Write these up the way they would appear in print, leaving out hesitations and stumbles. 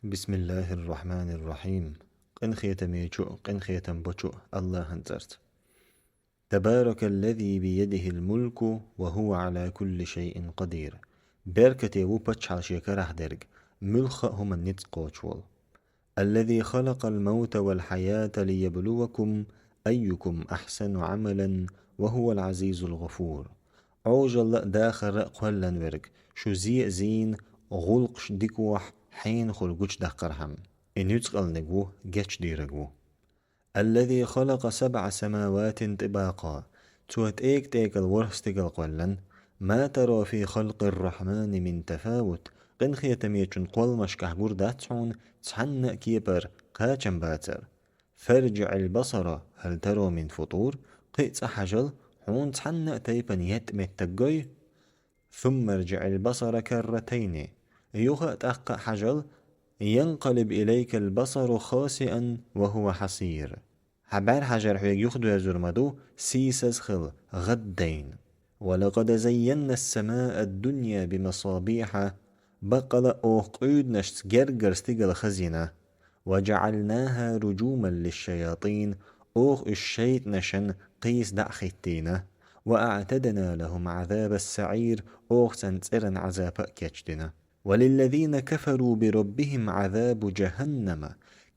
بسم الله الرحمن الرحيم. قنخية ميشو قنخية بوشو الله هنزرت. تبارك الذي بيده الملك وهو على كل شيء قدير. بركة وبتش على شكره درج. ملخ هم النتقوشول. الذي خلق الموت والحياة ليبلوكم أيكم أحسن عملا وهو العزيز الغفور. عوج الله داخل قهلن ورق شو زين غلقش ديكوح حين خلقش دقرهم إن يتقل نقوه جتش ديرقوه. الذي خلق 7 سماوات طباقا توت ايك تيك الورس تيك القلن ما ترى في خلق الرحمن من تفاوت قن خيتميتشن قول مشكح برداتشون تحنق كيبر قاچن باتر فرجع البصر هل ترى من فطور قيت حجل حون تحنق تيبن يتمت تقوي ثم ارجع البصر كرتين يوغا تأقى حجل ينقلب إليك البصر خاسئا وهو حصير. حبار حجر حيق يخدو يزرمدو سيسز خل غدين. ولقد زينا السماء الدنيا بمصابيح بقل قيد نشت جرجر ستيقل خزينة وجعلناها رجوما للشياطين الشيط نشن قيس دعختينة وأعتدنا لهم عذاب السعير سنتسرن عذاب كيشتنا. وللذين كفروا بربهم عذاب جهنم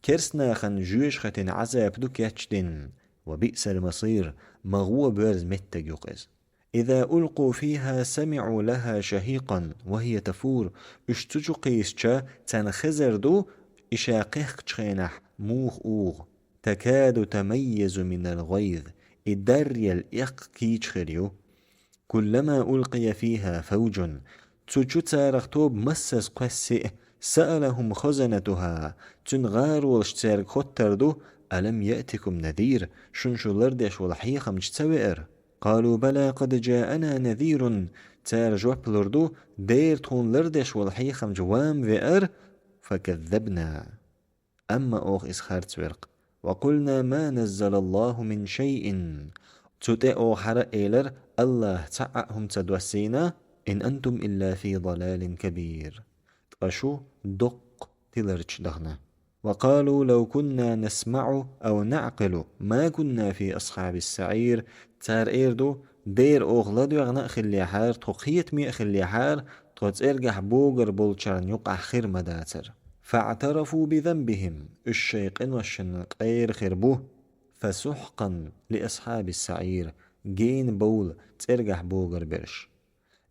كرسنا خن جوش ختن عذاب دو كيشتن وبئس المصير مغو بيرز متى يقز. إذا ألقوا فيها سمعوا لها شهيقا وهي تفور اشتجو قيسشا تنخزر دو إشاقيق تشخينح موخ تكاد تميز من الغيظ الدري الإق كيتشخريو كلما ألقي فيها فوج تشو تارختوب مسس قسئ سألهم خزنتها تنغار والشتارك خطردو ألم يأتكم نذير شنشو لردش والحيخة مجتوئر قالوا بلى قد جاءنا نذير تار جواب لردو دير تون لردش والحيخة مجوام وئر فكذبنا أما إسخارت ورق وقلنا ما نزل الله من شيء تتأو حر إيلر الله تعأهم تدوسينا إن أنتم إلا في ضلال كبير تقشو دق تلرش دغنا. وقالوا لو كنا نسمع أو نعقل ما كنا في أصحاب السعير تار إيردو دير أغلدو يغنى خلي حار تقيت مي خلي حار تغتسرجح بوغر بولشارن يقع خير مداتر فاعترفوا بذنبهم الشيق والشنق غير خربوه فسحقا لأصحاب السعير جين بول ترجح بوغر برش.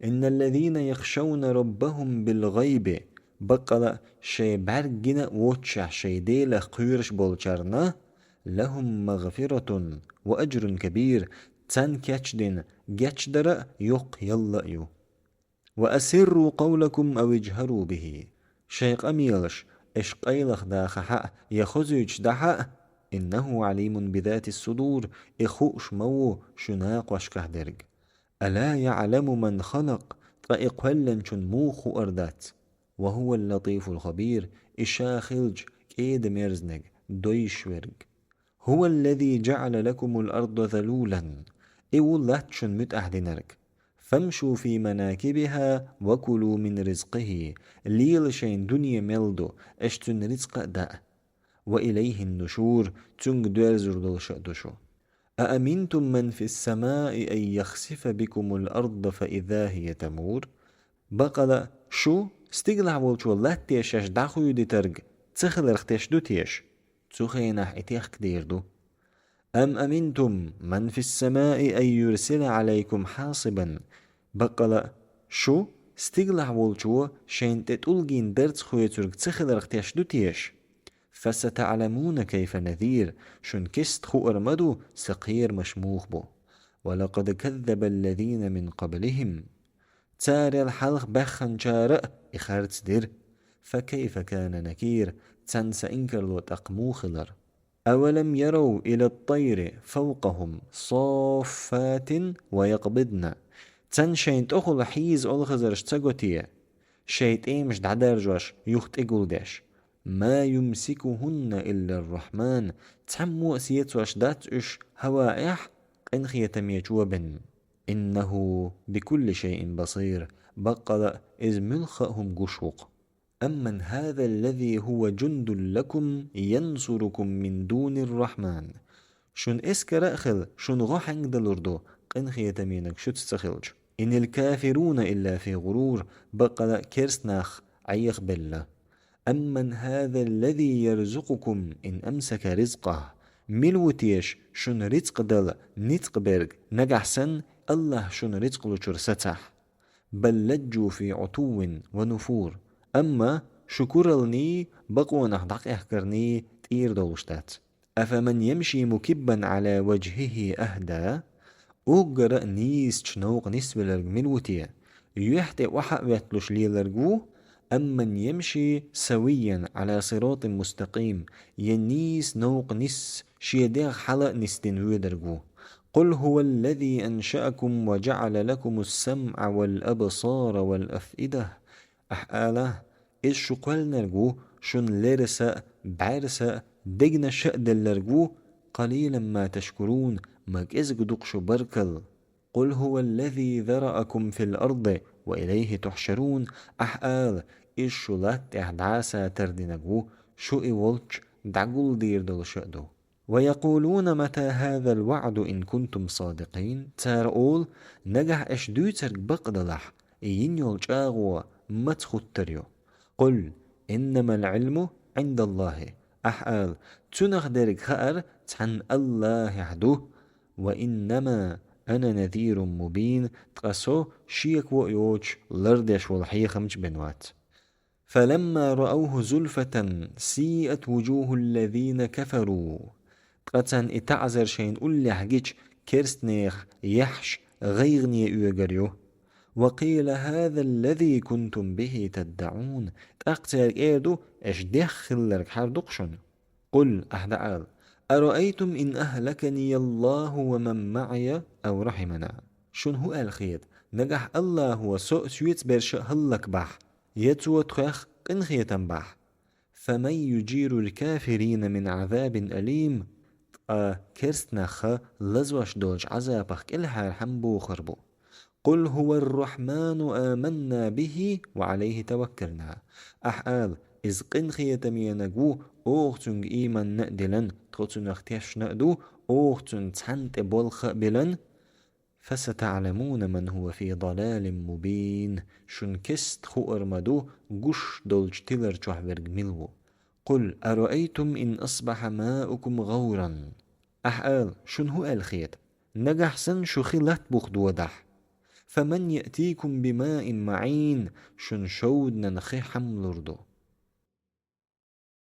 إن الذين يخشون ربهم بالغيب بقلا شي برجنا ووتشع شي ديلا قيرش بولشارنا لهم مغفرة وأجر كبير تن كاتشدين جاتشدر يق يلا يو. وأسروا قولكم أو اجهروا به شيق أميلش إش قيلخ داخحا يخزيج دحا إنه عليم بذات الصدور إخوش مو شناق وشكه درج. ألا يعلم من خلق طائق شن موخ أردات وهو اللطيف الخبير إشاخلج كيد ميرزنج دويشورج. هو الذي جعل لكم الأرض ذلولا إولاتشن متأهدنرك فامشوا في مناكبها وكلوا من رزقه ليل شين دنيا ملدو اشتن رزق داء وإليه النشور تنج دوالزر دلشأدشو. أأمنتم من في السماء أن يخسف بكم الأرض فإذا هي تمور بقلا شو استقلع والشو لا تيشش داخو يدي ترق تخل رختيش دو تيش تخينح اتيخ كديردو. أم أمنتم من في السماء أن يرسل عليكم حاصبا بقلا شو استقلع والشو شين تتولجين درت خوية ترق تخل رختيش دو تيش فستعلمون كيف نذير شن كست خو أرمدو سقير مشموخ بو. ولقد كذب الذين من قبلهم تاري الحلق بخن جارئ إخارت دير فكيف كان نكير تنسى إنكر لو تقموخلر. أولم يروا إلى الطير فوقهم صافات ويقبضن تنشين تأخل حيز ألغزرش تغوتيه شيت إيمش دعدرجوش يخت إقولدش ما يمسكهن إلا الرحمن تمو أسيت واشدات إش هوائح إنخية ميجوبن إنه بكل شيء بصير بقل إذ ملخهم قشوق. أمن هذا الذي هو جند لكم ينصركم من دون الرحمن. شن اسكر أخل شن غحنگ دلردو قن خيتمينك شت استخلج. إن الكافرون إلا في غرور بقى كرسناخ عيخ بالله. أمن هذا الذي يرزقكم إن أمسك رزقه ملوتيش شن رزق دل نتق برق نجحسن الله شن رزق لشر ستح. بل لجوا في عتو ونفور. أما شكرلني بقونا دق احكرني تير دولشتات. أفمن يمشي مكبا على وجهه أهدى أوجر نيس شنوق نسبة للملوتية يحتي وحق ويتلوش ليلرجو. أمن يمشي سويا على صراط مستقيم ينيس نوق نس شيديغ حلق نستن ويدرجو. قل هو الذي أنشأكم وجعل لكم السمع والأبصار والأفئدة. أحآله إيش شقال نرجو شن لرسا بعرسا دجنا شأد اللرجو قليلا ما تشكرون ماك إزجدقش بركل. قل هو الذي ذرأكم في الأرض وإليه تحشرون. أحآل إيش شلات إحدعاسا تردنجو شو إيولش دعقول دير دل شأدو. ويقولون متى هذا الوعد إن كنتم صادقين. تارقول نجح إشدوترك بقدلح ينيول جاغوا متخطريو. قل إنما العلم عند الله. أحال تنخ درك خأر تحن الله يحدو. وإنما أنا نذير مبين تقصو شيك ويوش لردش والحي خمج بنوات. فلما رأوه زلفة سيئت وجوه الذين كفروا. قطن اتعذر شين قل لحجيش كرستنيخ يحش غيغني يوغريو. وقيل هذا الذي كنتم به تدعون. تأقتر إيدو اش دخل لك حردقشن. قل أحدعال أرأيتم إن أهلكني الله ومن معي أو رحمنا. شن هو الخير نجح الله وسوء سويت برش هلك بح يتو تخخ قنخية بح. فمن يجير الكافرين من عذاب أليم. كرستنخ لزوش دولج عذابك إلها حنبو خربو. قل هو الرحمن آمنا به وعليه توكلنا. أحآل إذ قنخية مينجو أوغتنج إيمان نأدلن تغتن اختيش نأدو أوغتن تحنت بولخ بلن. فستعلمون من هو في ضلال مبين. شن كست خو أرمدو قش دولج تلر جوحبرج ملو. قل أرأيتم إن أصبح ماؤكم غورا. أحآل شن هو الخيط نجح سن شو خلات بخدو ودح. فمن يأتيكم بماء معين شن شود ننخي حمل